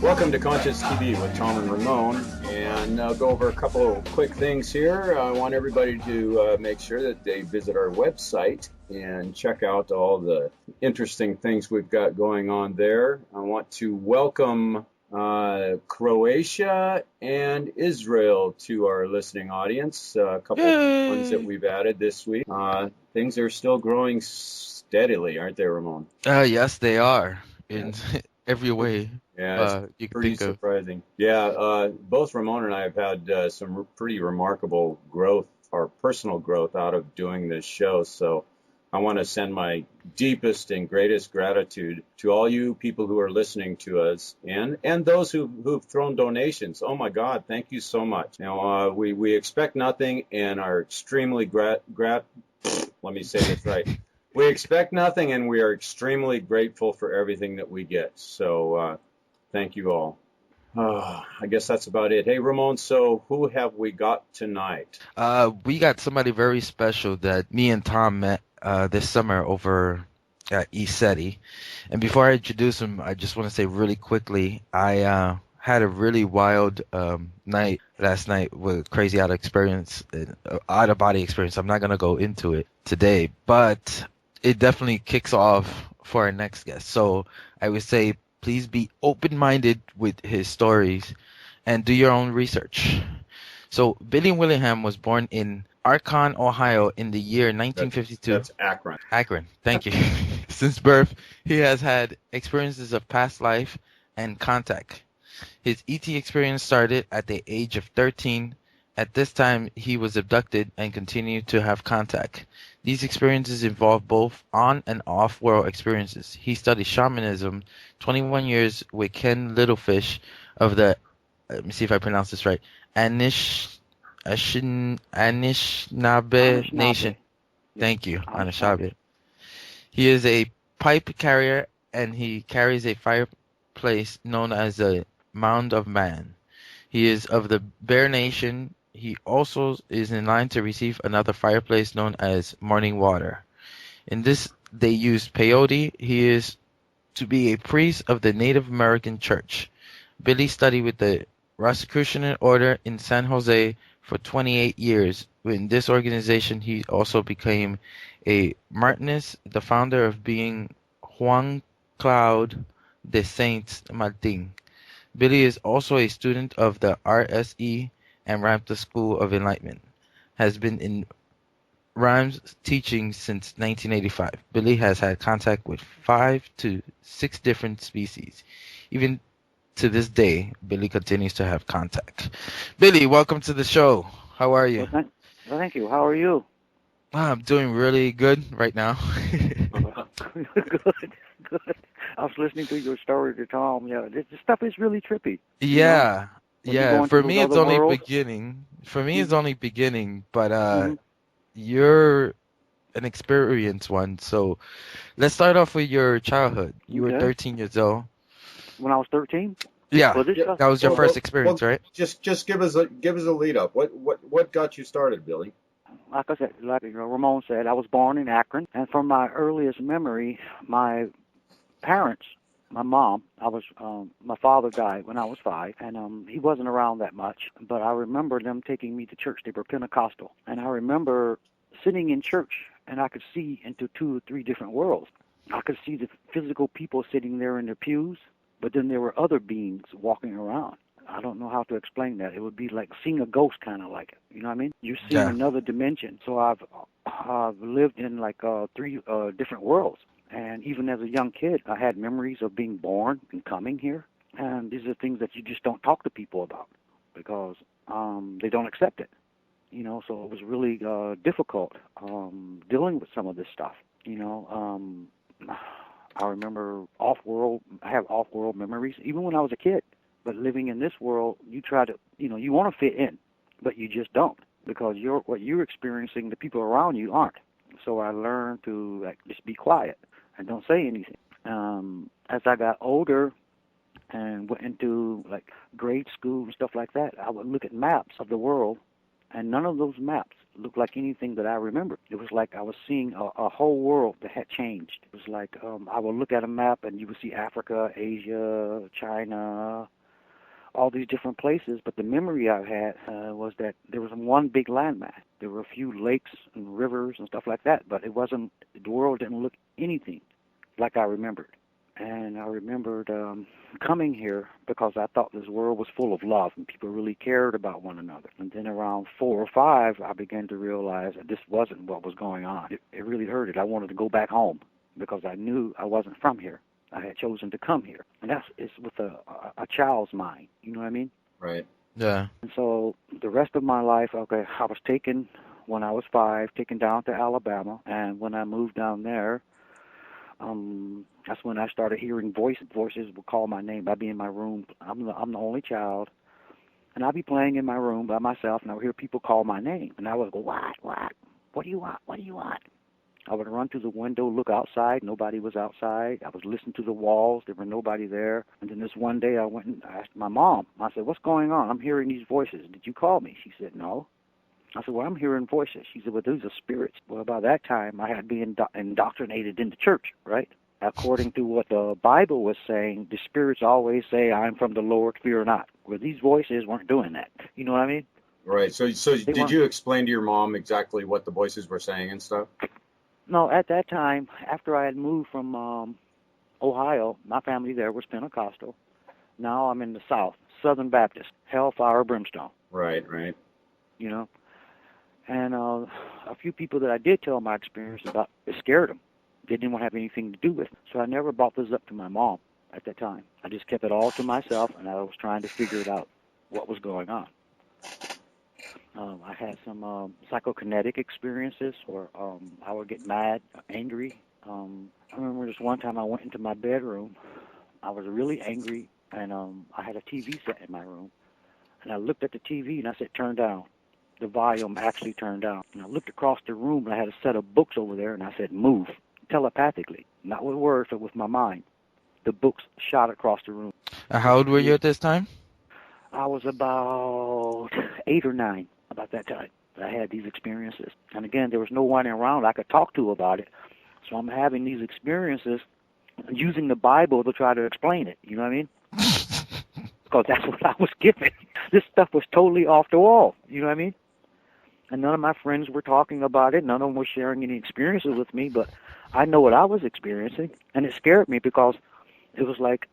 Welcome to Conscious TV with Tom and Ramon, and I'll go over a couple of quick things here. I want everybody to make sure that they visit our website and check out all the interesting things we've got going on there. I want to welcome Croatia and Israel to our listening audience. A couple of ones that we've added this week. Things are still growing steadily, aren't they, Ramon? Yes, they are in every way. Yeah, it's You can pretty think of. surprising. Yeah, both Ramon and I have had some pretty remarkable growth, or personal growth, out of doing this show. So I want to send my deepest and greatest gratitude to all you people who are listening to us, and those who've thrown donations. Oh my God, thank you so much. Now we expect nothing and are extremely let me say this right. We expect nothing and we are extremely grateful for everything that we get. So thank you all. I guess that's about it. Hey, Ramon, so who have we got tonight? We got somebody very special that me and Tom met this summer over at ECETI. And before I introduce him, I just want to say really quickly, I had a really wild night last night with crazy out of body experience. I'm not gonna go into it today, but it definitely kicks off for our next guest. So I would say please be open-minded with his stories and do your own research. So Billy Willingham was born in Akron, Ohio in the year 1952. That's Akron. Akron, thank you. Since birth, he has had experiences of past life and contact. His ET experience started at the age of 13. At this time, he was abducted and continued to have contact. These experiences involve both on and off-world experiences. He studied shamanism 21 years with Ken Littlefish of the, let me see if I pronounce this right, Anishnabe Nation. Thank you, Anishnabe. He is a pipe carrier and he carries a fireplace known as the Mound of Man. He is of the Bear Nation. He also is in line to receive another fireplace known as Morning Water. In this, they use peyote. He is to be a priest of the Native American Church. Billy studied with the Rosicrucian Order in San Jose for 28 years. In this organization, he also became a Martinist, the founder of being Jean Claude de Saint Martin. Billy is also a student of the RSE and Ramtha School of Enlightenment. Has been in Rhymes teaching since 1985. Billy has had contact with 5 to 6 different species. Even to this day, Billy continues to have contact. Billy, welcome to the show. How are you? Well, thank you. How are you? I'm doing really good right now. Good. I was listening to your story to Tom. Yeah, this stuff is really trippy. Yeah. Yeah, for me it's only worlds. beginning. For me it's only beginning, but you're an experienced one. So let's start off with your childhood. You were 13 years old. When I was 13? Yeah, that was your first experience, right? Just give us a lead up. What got you started, Billy? Like I said, Ramon said, I was born in Akron, and from my earliest memory, my parents, my mom, my father died when I was 5, and he wasn't around that much. But I remember them taking me to church. They were Pentecostal, and I remember sitting in church, and I could see into 2 or 3 different worlds. I could see the physical people sitting there in their pews, but then there were other beings walking around. I don't know how to explain that. It would be like seeing a ghost, kind of like it. You know what I mean? You're seeing another dimension. So I've lived in like 3 different worlds. And even as a young kid, I had memories of being born and coming here. And these are things that you just don't talk to people about because they don't accept it. You know, so it was really difficult dealing with some of this stuff. You know, I remember I have off-world memories, even when I was a kid. But living in this world, you try to, you want to fit in, but you just don't because what you're experiencing, the people around you aren't. So I learned to just be quiet and don't say anything. As I got older and went into like grade school and stuff like that, I would look at maps of the world, and none of those maps looked like anything that I remembered. It was like I was seeing a whole world that had changed. It was like I would look at a map and you would see Africa, Asia, China, all these different places, but the memory I had was that there was one big landmass. There were a few lakes and rivers and stuff like that, but it wasn't, the world didn't look anything like I remembered. And I remembered coming here because I thought this world was full of love and people really cared about one another. And then around 4 or 5, I began to realize that this wasn't what was going on. It really hurted. I wanted to go back home because I knew I wasn't from here. I had chosen to come here. And it's with a child's mind. You know what I mean? Right. Yeah. And so the rest of my life, okay, I was taken when I was 5, taken down to Alabama. And when I moved down there, that's when I started hearing voices. Voices would call my name. I'd be in my room. I'm the only child, and I'd be playing in my room by myself, and I would hear people call my name, and I would go, what do you want? What do you want? I would run to the window, look outside. Nobody was outside. I was listening to the walls. There were nobody there. And then this one day, I went and asked my mom. I said, "What's going on? I'm hearing these voices. Did you call me?" She said, "No." I said, "Well, I'm hearing voices." She said, "Well, those are spirits." Well, by that time, I had been indoctrinated into church, right? According to what the Bible was saying, the spirits always say, "I'm from the Lord, fear not." Well, these voices weren't doing that. You know what I mean? Right. So did you explain to your mom exactly what the voices were saying and stuff? No, at that time, after I had moved from Ohio, my family there was Pentecostal. Now I'm in the South, Southern Baptist, hellfire, brimstone. Right. You know? And a few people that I did tell my experience about, it scared them. They didn't want to have anything to do with it. So I never brought this up to my mom at that time. I just kept it all to myself, and I was trying to figure it out, what was going on. I had some psychokinetic experiences where I would get mad, angry. I remember just one time I went into my bedroom. I was really angry, and I had a TV set in my room. And I looked at the TV, and I said, "Turn down." The volume actually turned down. And I looked across the room, and I had a set of books over there, and I said, "Move," telepathically, not with words, but with my mind. The books shot across the room. How old were you at this time? I was about 8 or 9, about that time. I had these experiences. And again, there was no one around I could talk to about it. So I'm having these experiences using the Bible to try to explain it. You know what I mean? Because that's what I was given. This stuff was totally off the wall. You know what I mean? And none of my friends were talking about it. None of them were sharing any experiences with me. But I know what I was experiencing. And it scared me because it was like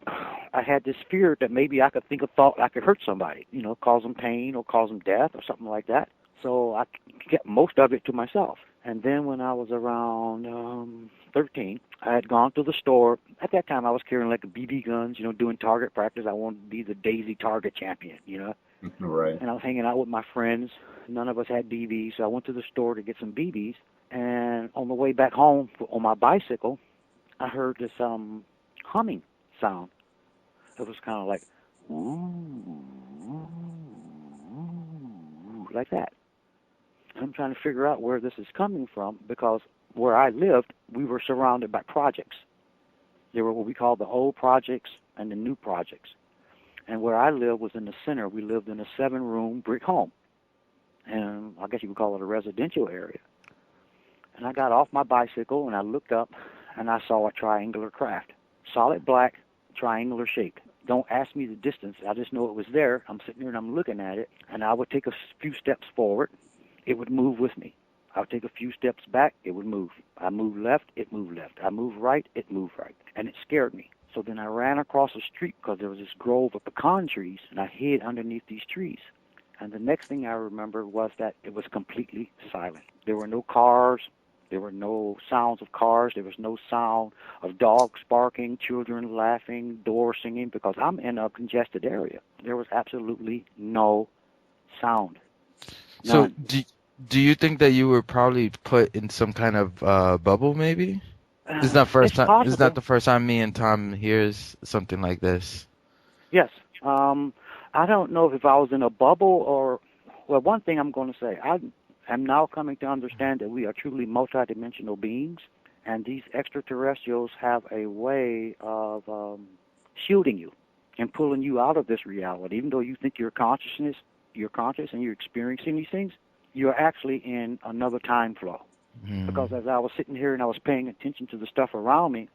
I had this fear that maybe I could think a thought I could hurt somebody, you know, cause them pain or cause them death or something like that. So I kept most of it to myself. And then when I was around 13, I had gone to the store. At that time, I was carrying like BB guns, you know, doing target practice. I wanted to be the Daisy target champion, you know. Right. And I was hanging out with my friends. None of us had BBs, so I went to the store to get some BBs. And on the way back home on my bicycle, I heard this humming sound. It was kind of like, ooh, like that. I'm trying to figure out where this is coming from because where I lived, we were surrounded by projects. There were what we call the old projects and the new projects. And where I lived was in the center. We lived in a 7-room brick home. And I guess you would call it a residential area. And I got off my bicycle and I looked up and I saw a triangular craft. Solid black, triangular shape. Don't ask me the distance. I just know it was there. I'm sitting there and I'm looking at it. And I would take a few steps forward. It would move with me. I would take a few steps back. It would move. I moved left. It moved left. I moved right. It moved right. And it scared me. So then I ran across the street because there was this grove of pecan trees. And I hid underneath these trees. And the next thing I remember was that it was completely silent. There were no cars. There were no sounds of cars. There was no sound of dogs barking, children laughing, doors singing, because I'm in a congested area. There was absolutely no sound. None. So do you think that you were probably put in some kind of bubble maybe? This is not first It's time. possible. This is not the first time me and Tom hears something like this. Yes. I don't know if I was in a bubble or, well, one thing I'm going to say, I'm now coming to understand that we are truly multidimensional beings, and these extraterrestrials have a way of shielding you and pulling you out of this reality. Even though you think you're conscious and you're experiencing these things, you're actually in another time flow. Because as I was sitting here and I was paying attention to the stuff around me,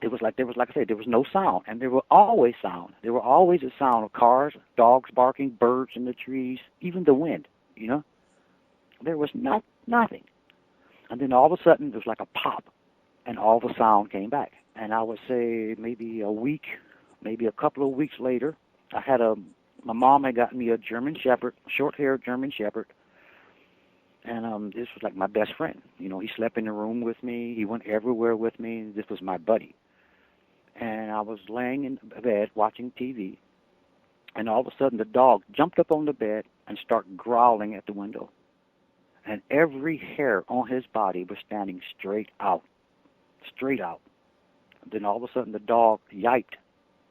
It was like I said, there was no sound, and there were always sound. There were always a sound of cars, dogs barking, birds in the trees, even the wind. You know, there was nothing. And then all of a sudden, there was like a pop, and all the sound came back. And I would say maybe a week, maybe a couple of weeks later, my mom had gotten me a German Shepherd, short-haired German Shepherd, and this was like my best friend. You know, he slept in the room with me. He went everywhere with me. This was my buddy. And I was laying in bed watching TV, and all of a sudden the dog jumped up on the bed and started growling at the window. And every hair on his body was standing straight out. Then all of a sudden the dog yiped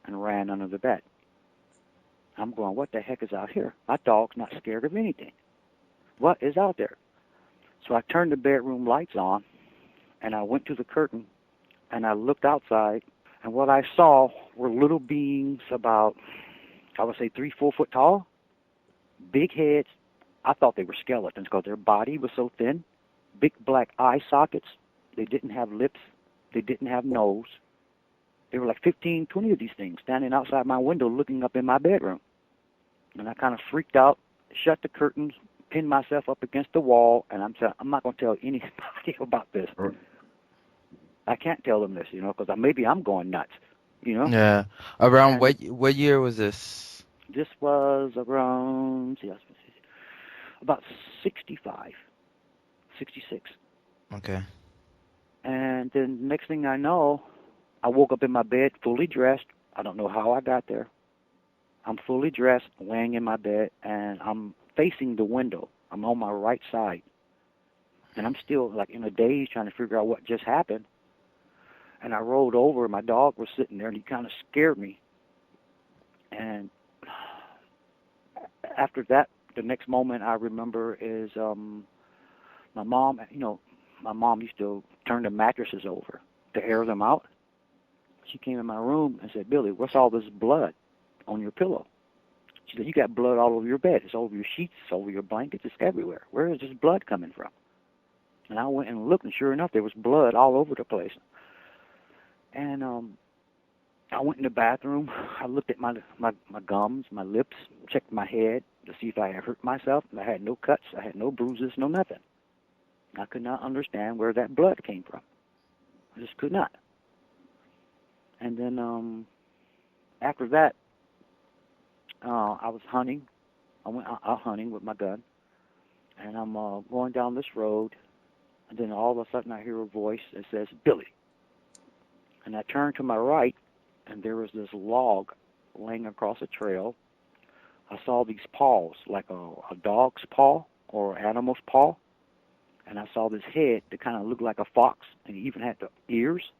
and ran under the bed. I'm going, what the heck is out here? My dog's not scared of anything. What is out there? So I turned the bedroom lights on, and I went to the curtain, and I looked outside, and what I saw were little beings about, I would say 3-4 foot tall, big heads. I thought they were skeletons because their body was so thin, big black eye sockets. They didn't have lips. They didn't have nose. There were like 15, 20 of these things standing outside my window looking up in my bedroom. And I kind of freaked out, shut the curtains, pinned myself up against the wall, and I'm not going to tell anybody about this. I can't tell them this, you know, because maybe I'm going nuts, you know? Yeah. Around what year was this? This was around, about 65, 66. Okay. And then next thing I know, I woke up in my bed fully dressed. I don't know how I got there. I'm fully dressed, laying in my bed, and I'm facing the window. I'm on my right side. And I'm still like in a daze trying to figure out what just happened. And I rolled over, and my dog was sitting there, and he kind of scared me. And after that, the next moment I remember is my mom, you know, my mom used to turn the mattresses over to air them out. She came in my room and said, Billy, what's all this blood on your pillow? She said, you got blood all over your bed. It's all over your sheets. It's all over your blankets. It's everywhere. Where is this blood coming from? And I went and looked, and sure enough, there was blood all over the place. And I went in the bathroom. I looked at my gums, my lips, checked my head to see if I had hurt myself. I had no cuts. I had no bruises, no nothing. I could not understand where that blood came from. I just could not. And then after that, I was hunting. I went out hunting with my gun, and I'm going down this road, and then all of a sudden I hear a voice that says, Billy. And I turned to my right, and there was this log laying across a trail. I saw these paws, like a dog's paw or an animal's paw, and I saw this head that kind of looked like a fox, and it even had the ears.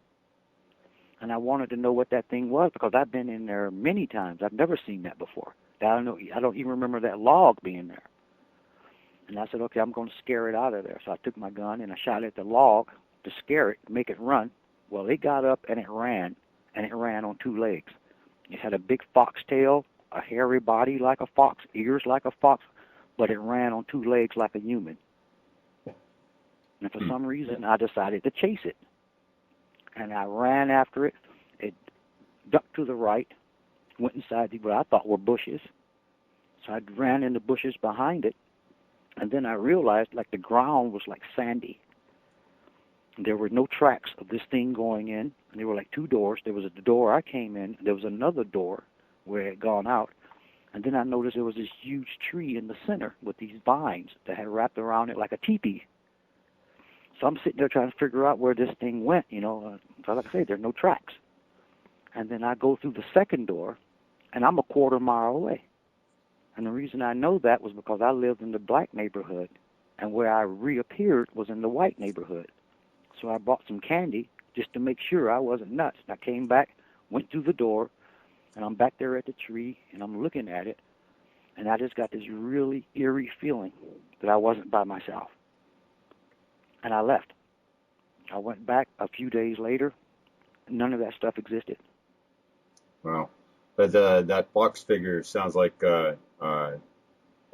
And I wanted to know what that thing was because I've been in there many times. I've never seen that before. I don't even remember that log being there. And I said, okay, I'm going to scare it out of there. So I took my gun and I shot at the log to scare it, make it run. Well, it got up and it ran on 2 legs. It had a big fox tail, a hairy body like a fox, ears like a fox, but it ran on 2 legs like a human. And for some reason, I decided to chase it. And I ran after it. It ducked to the right, went inside what I thought were bushes. So I ran in the bushes behind it, and then I realized like the ground was like sandy. There were no tracks of this thing going in, and there were like 2 doors. There was the door I came in, and there was another door where it had gone out. And then I noticed there was this huge tree in the center with these vines that had wrapped around it like a teepee. So I'm sitting there trying to figure out where this thing went, you know. So like I say, there's no tracks. And then I go through the second door, and I'm a quarter mile away. And the reason I know that was because I lived in the black neighborhood, and where I reappeared was in the white neighborhood. So I bought some candy just to make sure I wasn't nuts. And I came back, went through the door, and I'm back there at the tree, and I'm looking at it, and I just got this really eerie feeling that I wasn't by myself. And I left. I went back a few days later. None of that stuff existed. Wow. But that fox figure sounds like I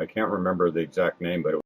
can't remember the exact name, but it